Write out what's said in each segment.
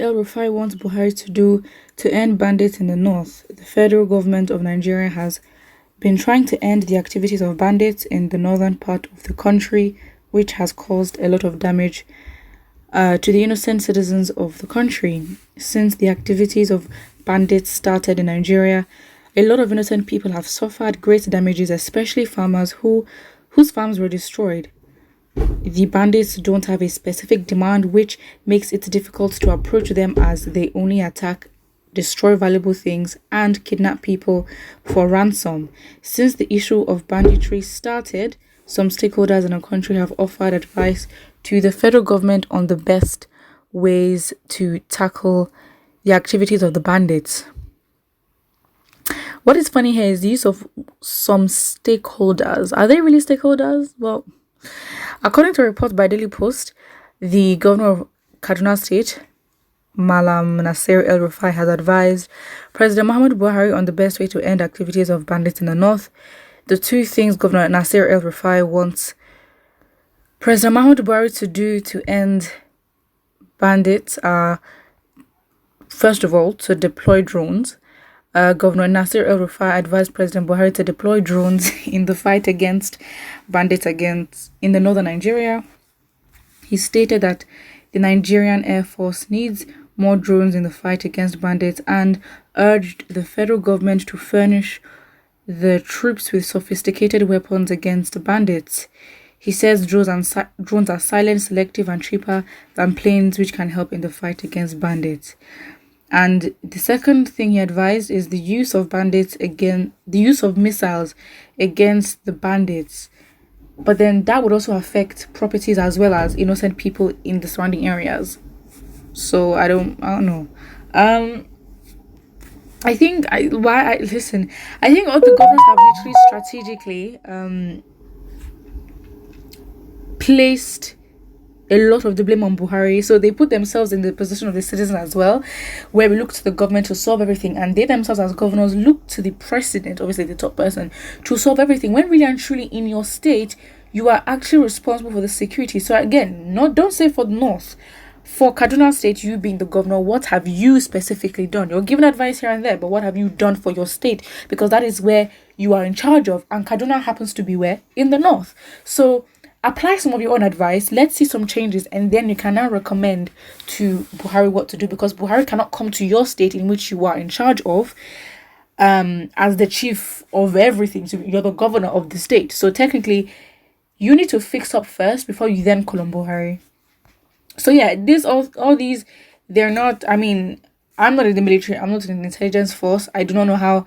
El-RUFAI wants Buhari to do to end bandits in the north? The federal government of Nigeria has been trying to end the activities of bandits in the northern part of the country, which has caused a lot of damage to the innocent citizens of the country. Since the activities of bandits started in Nigeria, a lot of innocent people have suffered great damages, especially farmers whose farms were destroyed. The bandits don't have a specific demand, which makes it difficult to approach them, as they only attack, destroy valuable things, and kidnap people for ransom. Since the issue of banditry started, some stakeholders in our country have offered advice to the federal government on the best ways to tackle the activities of the bandits. What is funny here is the use of some stakeholders. Are they really stakeholders? Well, according to a report by Daily Post, the governor of Kaduna State, Malam Nasir El-RUFAI, has advised President Muhammadu Buhari on the best way to end activities of bandits in the north. The two things Governor Nasir El-RUFAI wants President Muhammadu Buhari to do to end bandits are, first of all, to deploy drones. Governor Nasir El-RUFAI advised President Buhari to deploy drones in the fight against bandits in the northern Nigeria. He stated that the Nigerian Air Force needs more drones in the fight against bandits and urged the federal government to furnish the troops with sophisticated weapons against bandits. He says drones are silent, selective, and cheaper than planes, which can help in the fight against bandits. And the second thing he advised is the use of missiles against the bandits. But then that would also affect properties as well as innocent people in the surrounding areas. So I don't know. I think all the governors have literally strategically placed a lot of the blame on Buhari. So they put themselves in the position of the citizen as well, where we look to the government to solve everything, and they themselves as governors look to the president, obviously the top person, to solve everything, when really and truly in your state you are actually responsible for the security. So again, don't say for the north. For Kaduna State, you being the governor, what have you specifically done? You're giving advice here and there, but what have you done for your state? Because that is where you are in charge of, and Kaduna happens to be where? In the north. So apply some of your own advice. Let's see some changes, and then you can now recommend to Buhari what to do, because Buhari cannot come to your state in which you are in charge of as the chief of everything. So you're the governor of the state. So technically, you need to fix up first before you then call on Buhari. So yeah, all these, they're not, I'm not in the military, I'm not in the intelligence force. I do not know how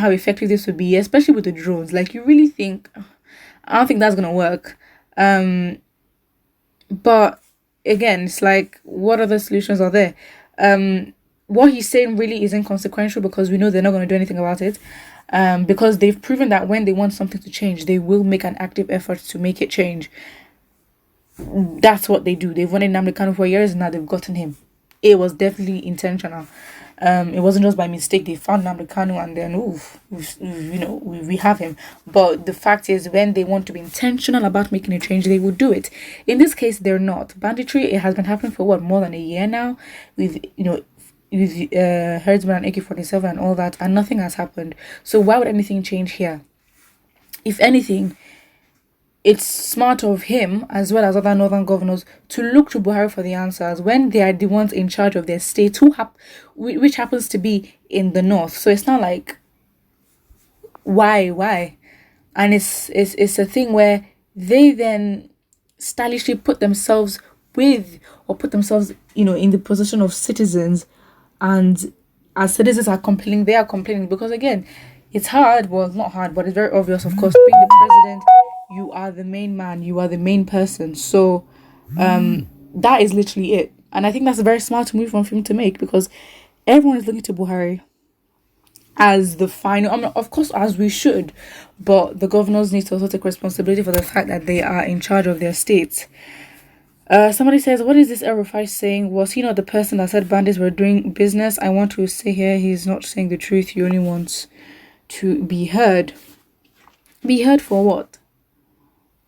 effective this would be, especially with the drones. Like, you really think, I don't think that's gonna work. But again, it's like, what other solutions are there? What he's saying really is inconsequential, because we know they're not going to do anything about it. Because they've proven that when they want something to change, they will make an active effort to make it change. That's what they do. They've wanted Nnamdi Kanu for years, and now they've gotten him. It was definitely intentional. It wasn't just by mistake. They found Nnamdi Kanu, and then we have him. But the fact is, when they want to be intentional about making a change, they will do it. In this case, they're not. Banditry, it has been happening for more than a year now, with herdsmen and AK-47 and all that, and nothing has happened. So why would anything change here? If anything, it's smart of him, as well as other northern governors, to look to Buhari for the answers when they are the ones in charge of their state, which happens to be in the north. So it's not like, why? And it's a thing where they then stylishly put themselves in the position of citizens, and as citizens are complaining, they are complaining, because again, it's hard. Well, not hard, but it's very obvious, of course, being the president, you are the main man, you are the main person. So that is literally it. And I think that's a very smart move from him to make, because everyone is looking to Buhari as the final, of course, as we should, but the governors need to also take responsibility for the fact that they are in charge of their states. Somebody says, what is this El-RUFAI saying? Was he not the person that said bandits were doing business? I want to say here, he's not saying the truth. He only wants to be heard. Be heard for what?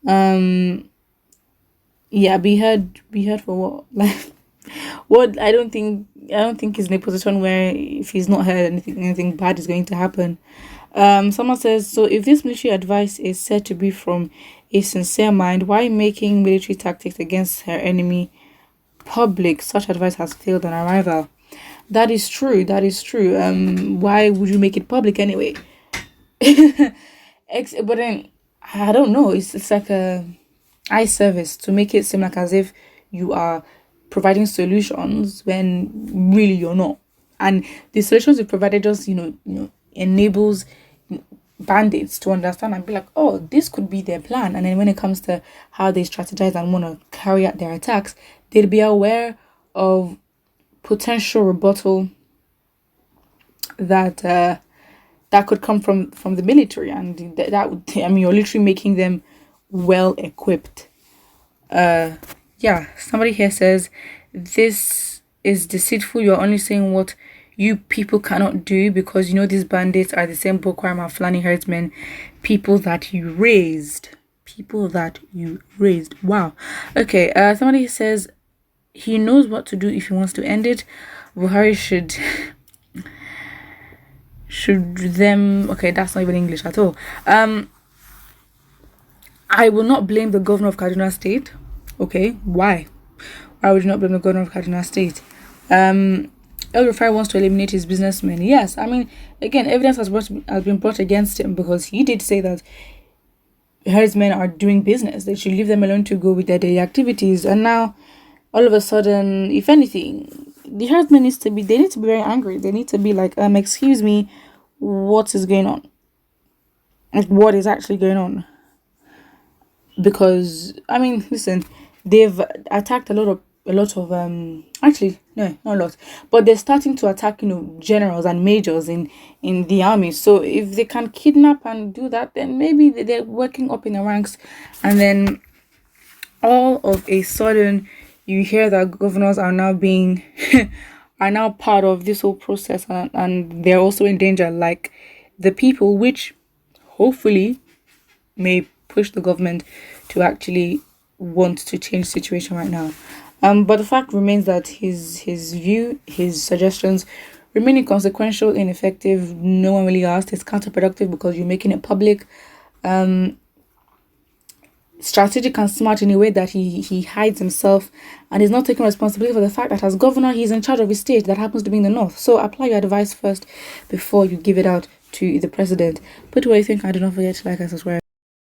Be heard for what? Like, What I don't think he's in a position where if he's not heard anything bad is going to happen. Someone says, so if this military advice is said to be from a sincere mind, why making military tactics against her enemy public? Such advice has failed on arrival. That is true. That is true. Why would you make it public anyway? But then I don't know. It's like a eye service to make it seem like as if you are providing solutions when really you're not. And the solutions you provided just enables bandits to understand and be like, oh, this could be their plan. And then when it comes to how they strategize and want to carry out their attacks, they'd be aware of potential rebuttal that that could come from the military, and that would, I mean, you're literally making them well equipped. Yeah, somebody here says this is deceitful. You're only saying what you people cannot do because you know these bandits are the same Boko Haram and Fulani herdsmen, people that you raised. People that you raised. Wow. Okay, somebody says he knows what to do if he wants to end it. Buhari should them, okay, that's not even English at all. I will not blame the governor of Kaduna State. Okay, why would you not blame the governor of Kaduna State? EL-RUFAI wants to eliminate his businessmen. Yes, I mean, again, evidence has been brought against him because he did say that herdsmen are doing business. They should leave them alone to go with their daily activities. And now, all of a sudden, if anything, the herdsmen need to be very angry. They need to be like, excuse me, what is going on? Like, what is actually going on? Because, I mean, listen, they've attacked a lot of actually no, not a lot, but they're starting to attack generals and majors in the army. So if they can kidnap and do that, then maybe they're working up in the ranks, and then all of a sudden you hear that governors are now being are now part of this whole process, and they're also in danger, like the people, which hopefully may push the government to actually want to change the situation right now. But the fact remains that his suggestions remain inconsequential, ineffective. No one really asked. It's counterproductive because you're making it public. Strategic and smart in a way that he hides himself and is not taking responsibility for the fact that as governor he's in charge of his state that happens to be in the north. So apply your advice first before you give it out to the president. Put what you think, and do not forget to like and subscribe.